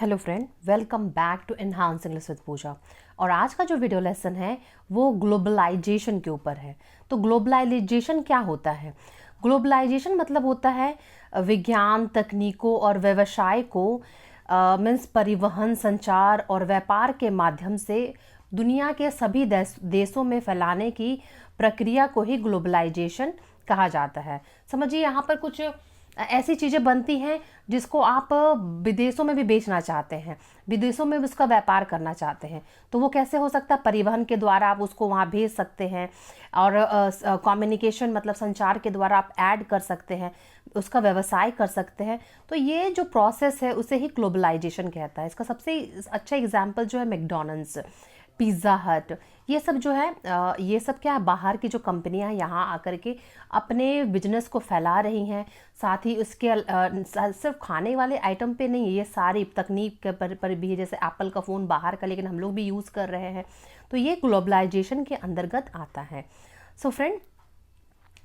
Hello friend, welcome back to enhance English with Pooja. और आज का जो वीडियो लेसन है वो ग्लोबलाइजेशन के ऊपर है। तो ग्लोबलाइजेशन क्या होता है? ग्लोबलाइजेशन मतलब होता है विज्ञान, तकनीकों और व्यवसाय को मीन्स परिवहन, संचार और व्यापार के माध्यम से दुनिया के सभी देशों में फैलाने की प्रक्रिया को ही ग्लोबलाइजेशन कहा जाता है। समझिए, यहाँ पर कुछ ऐसी चीज़ें बनती हैं जिसको आप विदेशों में भी बेचना चाहते हैं, विदेशों में भी उसका व्यापार करना चाहते हैं। तो वो कैसे हो सकता है? परिवहन के द्वारा आप उसको वहाँ भेज सकते हैं, और कम्युनिकेशन मतलब संचार के द्वारा आप ऐड कर सकते हैं, उसका व्यवसाय कर सकते हैं। तो ये जो प्रोसेस है उसे ही ग्लोबलाइजेशन कहता है। इसका सबसे अच्छा एग्जाम्पल जो है मैकडोनल्ड्स, पिज़्ज़ा हट, ये सब जो है ये सब क्या है, बाहर की जो कंपनियां यहाँ आकर के अपने बिजनेस को फैला रही हैं। साथ ही उसके सिर्फ खाने वाले आइटम पे नहीं, ये सारी तकनीक के पर भी है। जैसे एप्पल का फ़ोन बाहर का, लेकिन हम लोग भी यूज़ कर रहे हैं। तो ये ग्लोबलाइजेशन के अंतर्गत आता है। सो फ्रेंड,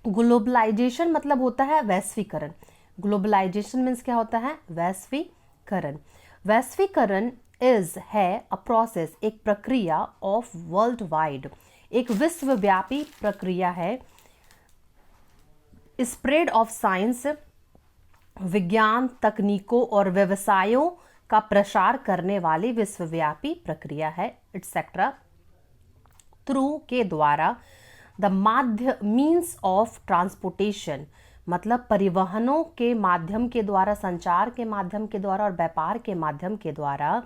ग्लोबलाइजेशन मतलब होता है वैश्वीकरण। ग्लोबलाइजेशन मीन्स क्या होता है? वैश्वीकरण। वैश्वीकरण है अ प्रोसेस, एक प्रक्रिया ऑफ वर्ल्ड वाइड, एक विश्वव्यापी प्रक्रिया है। स्प्रेड ऑफ साइंस, विज्ञान, तकनीकों और व्यवसायों का प्रसार करने वाली विश्वव्यापी प्रक्रिया है, एटसेट्रा। थ्रू के द्वारा, द माध्य मीन्स ऑफ ट्रांसपोर्टेशन मतलब परिवहनों के माध्यम के द्वारा, संचार के माध्यम के द्वारा और व्यापार के माध्यम के द्वारा,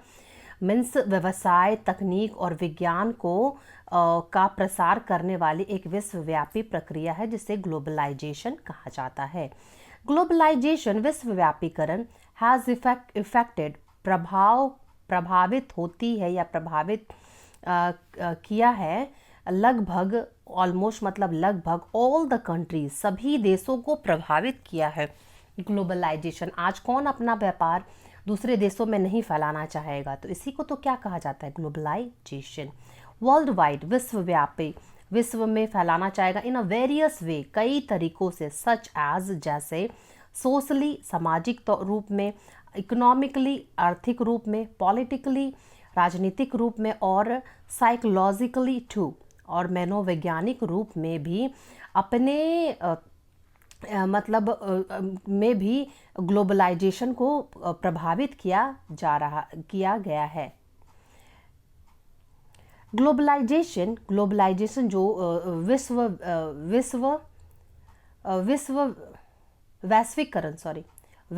मीन्स व्यवसाय, तकनीक और विज्ञान को का प्रसार करने वाली एक विश्वव्यापी प्रक्रिया है जिसे ग्लोबलाइजेशन कहा जाता है। ग्लोबलाइजेशन, विश्वव्यापीकरण, हैज़ इफेक्टेड प्रभावित होती है या प्रभावित किया है लगभग, ऑलमोस्ट मतलब लगभग, ऑल द कंट्रीज, सभी देशों को प्रभावित किया है ग्लोबलाइजेशन। आज कौन अपना व्यापार दूसरे देशों में नहीं फैलाना चाहेगा? तो इसी को तो क्या कहा जाता है? ग्लोबलाइजेशन। वर्ल्ड वाइड, विश्वव्यापी, विश्व में फैलाना चाहेगा इन अ वेरियस वे, कई तरीकों से, सच एज जैसे, सोशली सामाजिक रूप में, इकोनॉमिकली आर्थिक रूप में, पॉलिटिकली राजनीतिक रूप में, और साइकोलॉजिकली टू और मनोवैज्ञानिक रूप में भी अपने में भी ग्लोबलाइजेशन को प्रभावित किया गया है। ग्लोबलाइजेशन जो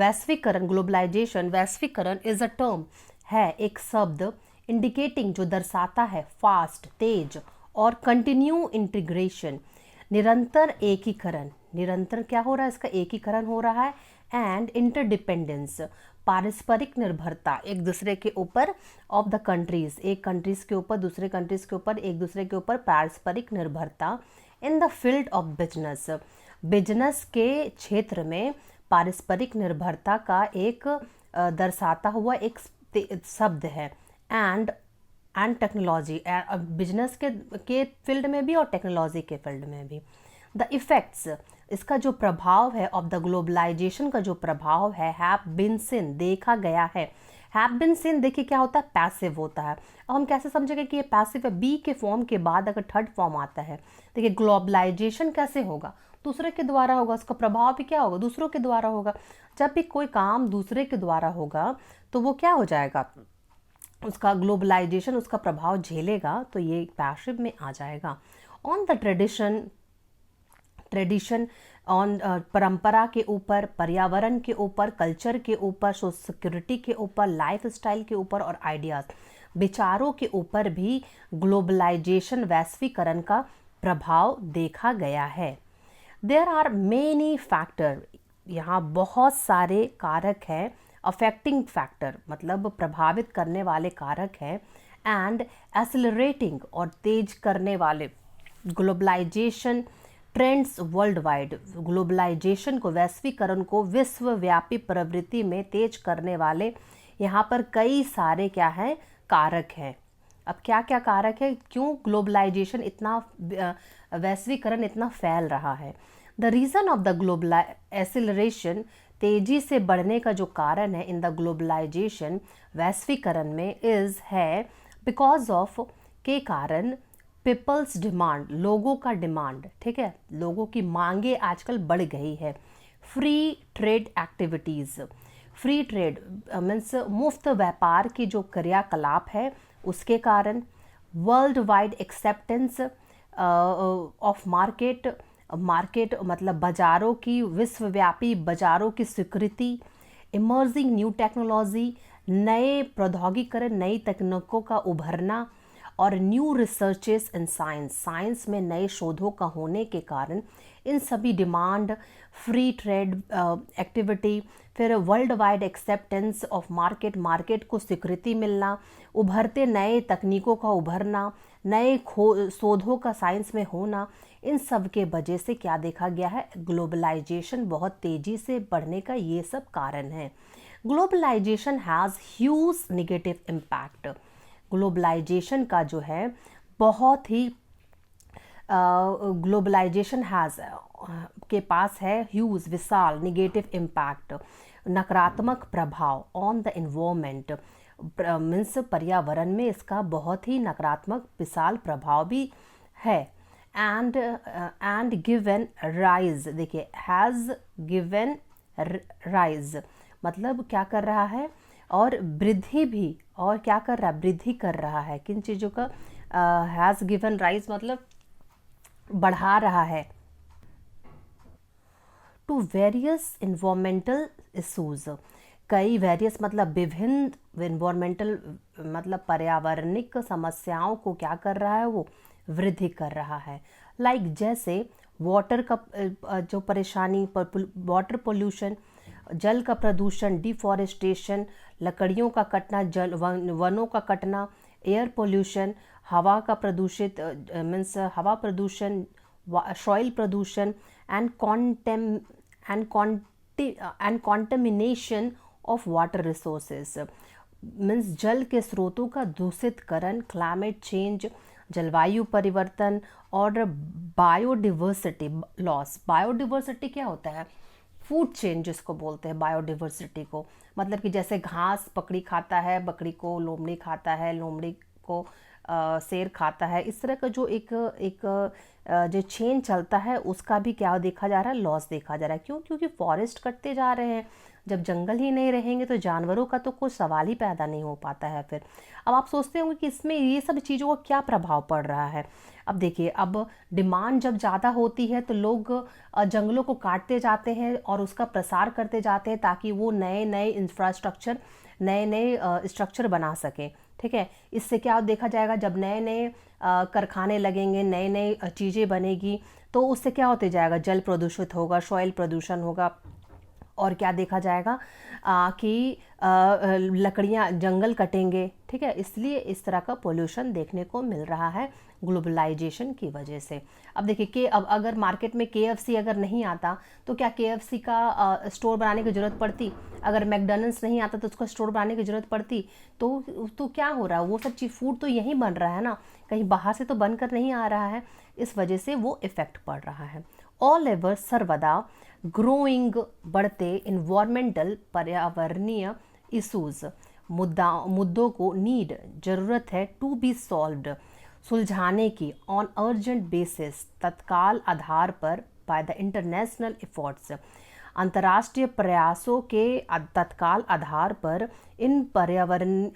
वैश्वीकरण, ग्लोबलाइजेशन, वैश्वीकरण इज अ टर्म है, एक शब्द, इंडिकेटिंग जो दर्शाता है फास्ट, तेज और कंटिन्यू इंटीग्रेशन, निरंतर एकीकरण, निरंतर क्या हो रहा है? इसका एकीकरण हो रहा है। एंड इंटरडिपेंडेंस, पारस्परिक निर्भरता एक दूसरे के ऊपर, ऑफ द कंट्रीज, एक कंट्रीज के ऊपर, दूसरे कंट्रीज के ऊपर, एक दूसरे के ऊपर पारस्परिक निर्भरता। In the field of business, business के क्षेत्र में पारस्परिक निर्भरता का एक दर्शाता हुआ एक शब्द है। एंड टेक्नोलॉजी, बिजनेस के फील्ड में भी और टेक्नोलॉजी के फील्ड में भी। द इफेक्ट्स, इसका जो प्रभाव है, ऑफ द ग्लोबलाइजेशन का जो प्रभाव है, हैव बीन सीन, देखा गया है। हैव बीन सीन देखिए क्या होता है? पैसिव होता है। अब हम कैसे समझेंगे कि ये पैसिव है? बी के फॉर्म के बाद अगर थर्ड फॉर्म आता है, देखिए ग्लोबलाइजेशन कैसे होगा? दूसरे के द्वारा होगा, उसका प्रभाव भी क्या होगा? दूसरों के द्वारा होगा। जब भी कोई काम दूसरे के द्वारा होगा तो वो क्या हो जाएगा? उसका ग्लोबलाइजेशन उसका प्रभाव झेलेगा, तो ये पैसिव में आ जाएगा। ऑन द ट्रेडिशन ऑन परंपरा के ऊपर, पर्यावरण के ऊपर, कल्चर के ऊपर, सोशल सिक्योरिटी के ऊपर, लाइफ स्टाइल के ऊपर और आइडियाज, विचारों के ऊपर भी ग्लोबलाइजेशन, वैश्वीकरण का प्रभाव देखा गया है। देयर आर मेनी फैक्टर, यहाँ बहुत सारे कारक हैं। अफेक्टिंग फैक्टर मतलब प्रभावित करने वाले कारक हैं। एंड एक्सेलरेटिंग और तेज करने वाले, globalization trends worldwide, globalization को, वैश्वीकरण को विश्वव्यापी प्रवृत्ति में तेज करने वाले यहाँ पर कई सारे क्या हैं? कारक हैं। अब क्या क्या कारक है? क्यों ग्लोबलाइजेशन इतना, वैश्वीकरण इतना फैल रहा है? The reason of the global acceleration तेजी से बढ़ने का जो कारण है इन द ग्लोबलाइजेशन, वैश्वीकरण में, इज है बिकॉज ऑफ, के कारण, पीपल्स डिमांड, लोगों का डिमांड, ठीक है, लोगों की मांगे आजकल बढ़ गई है। Free trade activities, free trade means मुफ्त व्यापार की जो क्रियाकलाप है उसके कारण, world wide acceptance of market, market मतलब बाज़ारों की, विश्वव्यापी बाज़ारों की स्वीकृति, इमर्जिंग न्यू टेक्नोलॉजी, नए प्रौद्योगिकरण, नई तकनीकों का उभरना, और new researches in science, science में नए शोधों का होने के कारण, इन सभी डिमांड, फ्री ट्रेड एक्टिविटी, फिर world wide acceptance of market, market को स्वीकृति मिलना, उभरते नए तकनीकों का उभरना, नए शोधों का साइंस में होना, इन सब के वजह से क्या देखा गया है, ग्लोबलाइजेशन बहुत तेज़ी से बढ़ने का ये सब कारण है। Globalization has huge negative impact, globalization का जो है बहुत ही ग्लोबलाइजेशन हैज़ के पास है ह्यूज, विशाल, नेगेटिव इम्पैक्ट, नकारात्मक प्रभाव ऑन द इन्वायरमेंट, मीन्स पर्यावरण में इसका बहुत ही नकारात्मक विशाल प्रभाव भी है। एंड गिवन राइज, देखिए हैज़ गिवन राइज मतलब क्या कर रहा है, और वृद्धि भी, और क्या कर रहा है, वृद्धि कर रहा है किन चीज़ों का, हैज़ गिवन राइज मतलब बढ़ा रहा है, टू वेरियस इन्वायरमेंटल इशूज़, कई वेरियस मतलब विभिन्न, इन्वायरमेंटल मतलब पर्यावरणिक समस्याओं को क्या कर रहा है, वो वृद्धि कर रहा है। लाइक जैसे वाटर का जो परेशानी, वाटर पोल्यूशन, जल का प्रदूषण, डिफॉरेस्टेशन, लकड़ियों का कटना, जल वनों का कटना, एयर पोल्यूशन, हवा का प्रदूषित मीन्स हवा प्रदूषण, सॉइल प्रदूषण, and contamination of water resources, means जल के स्रोतों का दूषितकरण, क्लाइमेट चेंज, जलवायु परिवर्तन, और बायोडिवर्सिटी लॉस। बायोडिवर्सिटी क्या होता है, फूड चेन जिसको बोलते हैं बायोडिवर्सिटी को, मतलब कि जैसे घास बकरी खाता है, बकरी को लोमड़ी खाता है, लोमड़ी को शेर खाता है, इस तरह का जो एक जो चेन चलता है उसका भी क्या देखा जा रहा है, लॉस देखा जा रहा है। क्यों? क्योंकि फॉरेस्ट कटते जा रहे हैं, जब जंगल ही नहीं रहेंगे तो जानवरों का तो कोई सवाल ही पैदा नहीं हो पाता है। फिर अब आप सोचते होंगे कि इसमें ये सब चीज़ों का क्या प्रभाव पड़ रहा है। अब देखिए, अब डिमांड जब ज़्यादा होती है तो लोग जंगलों को काटते जाते हैं और उसका प्रसार करते जाते हैं ताकि वो नए नए इंफ्रास्ट्रक्चर, नए नए स्ट्रक्चर बना सकें। ठीक है, इससे क्या देखा जाएगा, जब नए नए कारखाने लगेंगे, नए नए चीज़ें बनेगी तो उससे क्या होते जाएगा, जल प्रदूषित होगा, सॉइल प्रदूषण होगा, और क्या देखा जाएगा कि लकड़ियाँ, जंगल कटेंगे। ठीक है, इसलिए इस तरह का पोल्यूशन देखने को मिल रहा है ग्लोबलाइजेशन की वजह से। अब देखिए अब अगर मार्केट में KFC अगर नहीं आता तो क्या KFC का स्टोर बनाने की ज़रूरत पड़ती? अगर मैकडॉनल्ड्स नहीं आता तो उसका स्टोर बनाने की ज़रूरत पड़ती? तो क्या हो रहा है, वो सब चीज़ फूड तो यहीं बन रहा है ना, कहीं बाहर से तो बनकर नहीं आ रहा है, इस वजह से वो इफ़ेक्ट पड़ रहा है। ऑल एवर सर्वदा ग्रोइंग, बढ़ते इन्वायरमेंटल, पर्यावरणीय इशूज़, मुद्दों को, नीड, ज़रूरत है, टू बी सॉल्व्ड, सुलझाने की, ऑन अर्जेंट बेसिस, तत्काल आधार पर, बाय द इंटरनेशनल एफर्ट्स, अंतर्राष्ट्रीय प्रयासों के तत्काल आधार पर, इन पर्यावरणीय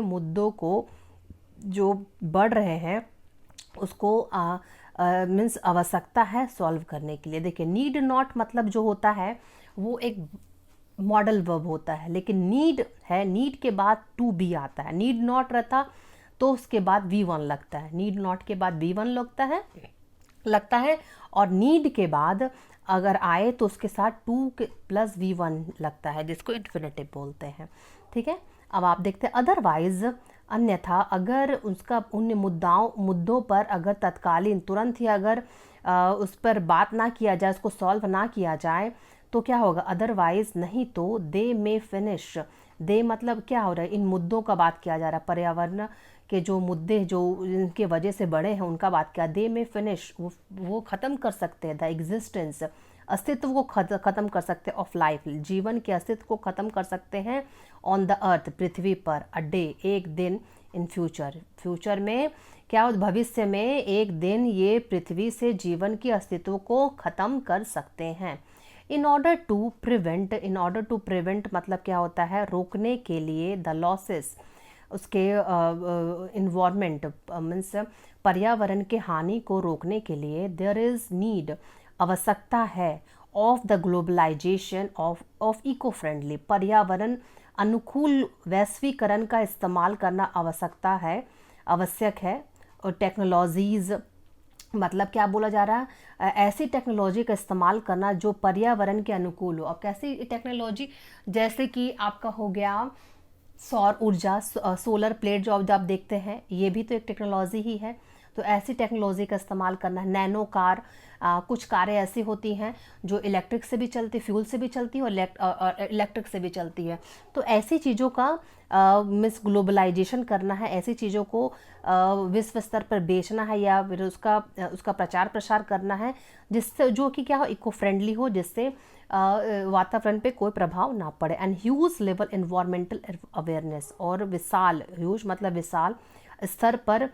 मुद्दों को जो बढ़ रहे हैं उसको मीन्स आवश्यकता है सॉल्व करने के लिए। देखिए, नीड नॉट मतलब जो होता है वो एक मॉडल वर्ब होता है, लेकिन नीड है, नीड के बाद टू बी आता है, नीड नॉट रहता तो उसके बाद V1 लगता है, नीड नॉट के बाद V1 लगता है, और नीड के बाद अगर आए तो उसके साथ 2 प्लस V1 लगता है, जिसको इन्फिनेटिव बोलते हैं। ठीक है, अब आप देखते हैं अदरवाइज, अन्यथा अगर उसका उन मुद्दों पर अगर तत्कालीन, तुरंत ही अगर उस पर बात ना किया जाए, उसको सॉल्व ना किया जाए तो क्या होगा, अदरवाइज, नहीं तो दे में फिनिश, दे मतलब क्या हो रहा है, इन मुद्दों का बात किया जा रहा है, पर्यावरण के जो मुद्दे जो इनके वजह से बड़े हैं उनका बात किया, दे में फिनिश, वो ख़त्म कर सकते हैं द एग्जिस्टेंस, अस्तित्व को ख़त्म कर सकते हैं, ऑफ लाइफ, जीवन के अस्तित्व को ख़त्म कर सकते हैं, ऑन द अर्थ, पृथ्वी पर, अ डे, एक दिन, इन फ्यूचर, फ्यूचर में क्या हो, भविष्य में एक दिन ये पृथ्वी से जीवन के अस्तित्व को ख़त्म कर सकते हैं। इन ऑर्डर टू प्रिवेंट मतलब क्या होता है, रोकने के लिए, द लॉसेस, उसके इन्वायरमेंट मीन्स पर्यावरण के हानि को रोकने के लिए, देयर इज़ नीड, आवश्यकता है, of the globalization of eco friendly, पर्यावरण अनुकूल वैश्वीकरण का इस्तेमाल करना आवश्यक है। और टेक्नोलॉजीज़ मतलब क्या बोला जा रहा है, ऐसी टेक्नोलॉजी का इस्तेमाल करना जो पर्यावरण के अनुकूल हो। अब कैसी टेक्नोलॉजी, जैसे कि आपका हो गया सौर ऊर्जा, सोलर प्लेट जो आप देखते हैं, ये भी तो एक टेक्नोलॉजी ही है। तो ऐसी टेक्नोलॉजी का इस्तेमाल करना, नैनो कार, कुछ कारें ऐसी होती हैं जो इलेक्ट्रिक से भी चलती, फ्यूल से भी चलती है और इलेक्ट्रिक से भी चलती है। तो ऐसी चीज़ों का मिस ग्लोबलाइजेशन करना है, ऐसी चीज़ों को विश्व स्तर पर बेचना है या फिर उसका प्रचार प्रसार करना है, जिससे जो कि क्या हो, इको फ्रेंडली हो, जिससे वातावरण पे कोई प्रभाव ना पड़े। And huge level environmental awareness, और विशाल, ह्यूज मतलब विशाल स्तर पर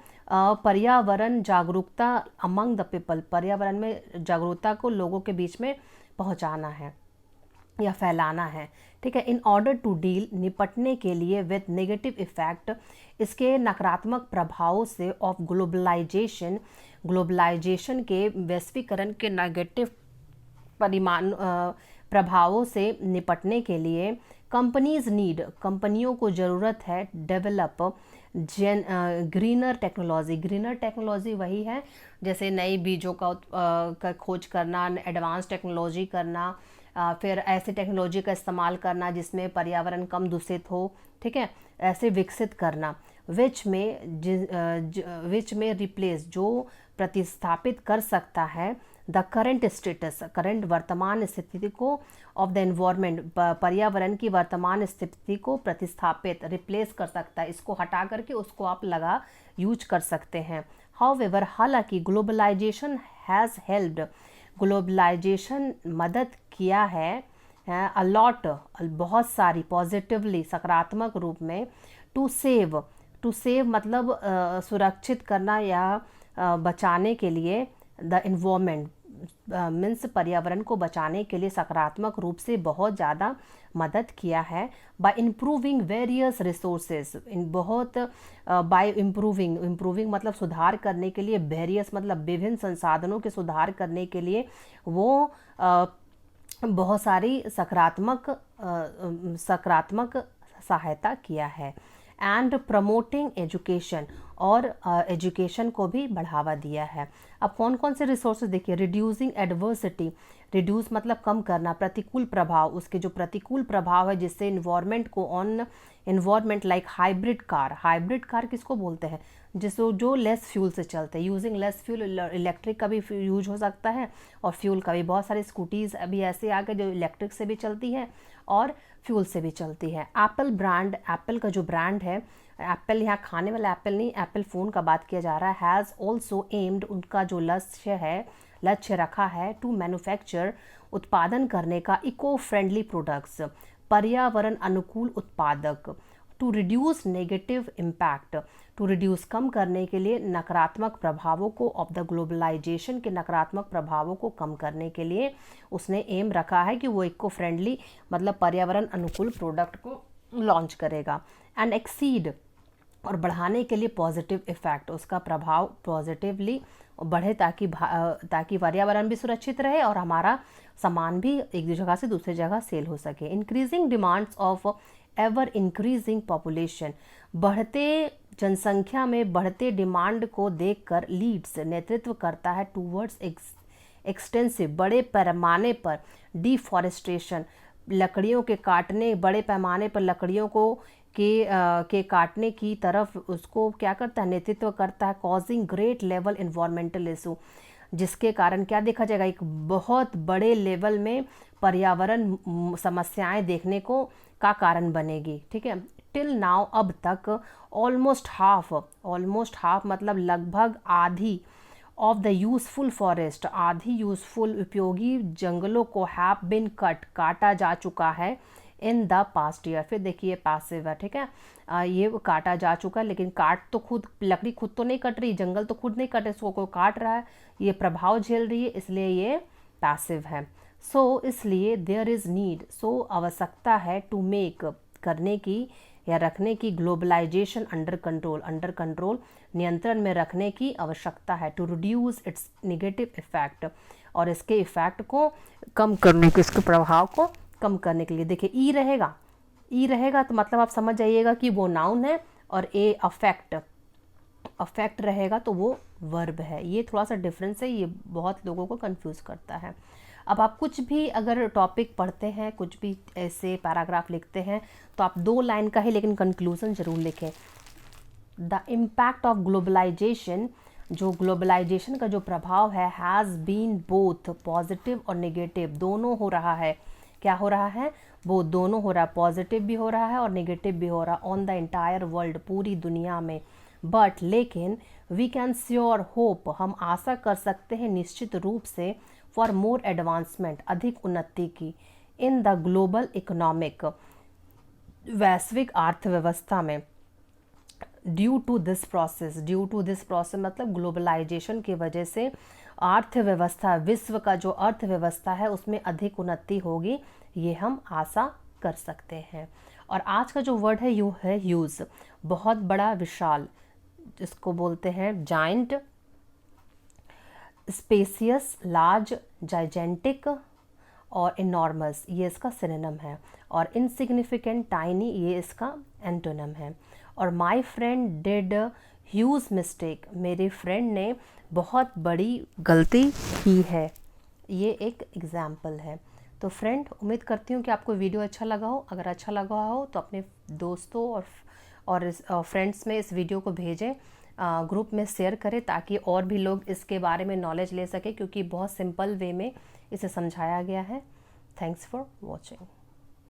पर्यावरण जागरूकता अमंग द पीपल, पर्यावरण में जागरूकता को लोगों के बीच में पहुंचाना है या फैलाना है, ठीक है। इन ऑर्डर टू डील, निपटने के लिए, विद नेगेटिव इफेक्ट, इसके नकारात्मक प्रभावों से, ऑफ ग्लोबलाइजेशन के वैश्वीकरण के नेगेटिव प्रभावों से निपटने के लिए, कंपनियों को ज़रूरत है, डेवलप ग्रीनर टेक्नोलॉजी वही है जैसे नई बीजों का खोज करना, एडवांस टेक्नोलॉजी करना, फिर ऐसी टेक्नोलॉजी का इस्तेमाल करना जिसमें पर्यावरण कम दूषित हो, ठीक है, ऐसे विकसित करना। विच में रिप्लेस, जो प्रतिस्थापित कर सकता है, द करंट स्टेटस, करंट वर्तमान स्थिति को, ऑफ द एनवायरनमेंट, पर्यावरण की वर्तमान स्थिति को प्रतिस्थापित, रिप्लेस कर सकता है, इसको हटा करके उसको आप यूज कर सकते हैं। हाउएवर, हालांकि, ग्लोबलाइजेशन हैज़ हेल्प्ड, ग्लोबलाइजेशन मदद किया है, अलॉट, बहुत सारी, पॉजिटिवली, सकारात्मक रूप में, टू सेव मतलब सुरक्षित करना या बचाने के लिए, द इन्वायरमेंट मीन्स पर्यावरण को बचाने के लिए सकारात्मक रूप से बहुत ज़्यादा मदद किया है। Bye improving various resources, bye improving मतलब सुधार करने के लिए, वेरियस मतलब विभिन्न संसाधनों के सुधार करने के लिए वो बहुत सारी सकारात्मक सहायता किया है। एंड प्रमोटिंग एजुकेशन, और एजुकेशन को भी बढ़ावा दिया है। अब कौन कौन से रिसोर्सेज देखिए, रिड्यूसिंग एडवर्सिटी, रिड्यूस मतलब कम करना, प्रतिकूल प्रभाव, उसके जो प्रतिकूल प्रभाव है जिससे इन्वायरमेंट लाइक हाइब्रिड कार किसको बोलते हैं, जो लेस फ्यूल से चलते हैं, यूजिंग लेस फ्यूल, इलेक्ट्रिक का भी यूज हो सकता है और फ्यूल का भी, बहुत सारी स्कूटीज़ अभी ऐसे आ गए जो इलेक्ट्रिक से भी चलती है और फ्यूल से भी चलती है। एप्पल का जो ब्रांड है, एप्पल यहाँ खाने वाला एप्पल नहीं, एप्पल फ़ोन का बात किया जा रहा है, हैज़ ऑल्सो एम्ड, उनका जो लक्ष्य रखा है, टू मैन्युफैक्चर, उत्पादन करने का, इको फ्रेंडली प्रोडक्ट्स, पर्यावरण अनुकूल उत्पादक, to reduce negative impact, to reduce कम करने के लिए नकारात्मक प्रभावों को, ऑफ द ग्लोबलाइजेशन के नकारात्मक प्रभावों को कम करने के लिए उसने एम रखा है कि वो इको फ्रेंडली मतलब पर्यावरण अनुकूल प्रोडक्ट को लॉन्च करेगा। एंड एक्सीड, और बढ़ाने के लिए पॉजिटिव इफेक्ट, उसका प्रभाव पॉजिटिवली बढ़े ताकि पर्यावरण भी सुरक्षित रहे और हमारा सामान भी एक जगह से दूसरी जगह सेल हो सके। Increasing demands of ever increasing population, बढ़ते जनसंख्या में बढ़ते डिमांड को देखकर लीड्स, नेतृत्व करता है, टूवर्ड्स एक्सटेंसिव, बड़े पैमाने पर, डिफॉरेस्टेशन, लकड़ियों के काटने, बड़े पैमाने पर लकड़ियों को के काटने की तरफ उसको क्या करता है, नेतृत्व करता है। Causing great level environmental issue, जिसके कारण क्या देखा जाएगा, एक बहुत बड़े लेवल में पर्यावरण समस्याएं देखने को का कारण बनेगी, ठीक है। टिल नाउ, अब तक, ऑलमोस्ट हाफ मतलब लगभग आधी ऑफ द यूजफुल फॉरेस्ट, आधी यूजफुल उपयोगी जंगलों को हैव बिन कट, काटा जा चुका है इन द पास्ट ईयर। फिर देखिए पैसिव है, ठीक है, ये काटा जा चुका है, लेकिन काट तो खुद, लकड़ी खुद तो नहीं कट रही, जंगल तो खुद नहीं कट रहे, इसको कोई काट रहा है, ये प्रभाव झेल रही है, इसलिए ये पैसिव है। सो इसलिए देयर इज़ नीड, सो आवश्यकता है, टू मेक, करने की या रखने की, globalization under control, under control, नियंत्रण में रखने की आवश्यकता है, to reduce its negative effect, और इसके इफेक्ट को कम करने के, इसके प्रभाव को कम करने के लिए। देखिए ई रहेगा, ई रहेगा तो मतलब आप समझ जाइएगा कि वो नाउन है, और ए अफेक्ट, अफेक्ट रहेगा तो वो वर्ब है। ये थोड़ा सा डिफरेंस है, ये बहुत लोगों को कंफ्यूज करता है। अब आप कुछ भी अगर टॉपिक पढ़ते हैं, कुछ भी ऐसे पैराग्राफ लिखते हैं, तो आप 2 लाइन का ही लेकिन कंक्लूजन जरूर लिखें। द इम्पैक्ट ऑफ ग्लोबलाइजेशन, जो ग्लोबलाइजेशन का जो प्रभाव है, हैज़ बीन बोथ पॉजिटिव और नेगेटिव, दोनों हो रहा है। क्या हो रहा है? वो दोनों हो रहा है, पॉजिटिव भी हो रहा है और नेगेटिव भी हो रहा है, ऑन द एंटायर वर्ल्ड, पूरी दुनिया में। बट लेकिन वी कैन श्योर होप, हम आशा कर सकते हैं निश्चित रूप से, फॉर मोर एडवांसमेंट, अधिक उन्नति की, इन द ग्लोबल इकोनॉमिक, वैश्विक अर्थव्यवस्था में। Due to this process, due to this process मतलब ग्लोबलाइजेशन की वजह से अर्थव्यवस्था, विश्व का जो अर्थव्यवस्था है उसमें अधिक उन्नति होगी, ये हम आशा कर सकते हैं। और आज का जो वर्ड है यू है ह्यूज, बहुत बड़ा, विशाल, जिसको बोलते हैं जाइंट, स्पेसियस, लार्ज, जाइजेंटिक और इनॉर्मस, ये इसका सिनोनिम है। और इनसिग्निफिकेंट, टाइनी, ये इसका एंटोनिम है। और my friend did huge mistake, मेरे फ्रेंड ने बहुत बड़ी गलती की है, ये एक एग्जाम्पल है। तो फ्रेंड, उम्मीद करती हूँ कि आपको वीडियो अच्छा लगा हो। अगर अच्छा लगा हो तो अपने दोस्तों और फ्रेंड्स में इस वीडियो को भेजें, ग्रुप में शेयर करें, ताकि और भी लोग इसके बारे में नॉलेज ले सकें, क्योंकि बहुत सिंपल वे में इसे समझाया गया है। Thanks for watching.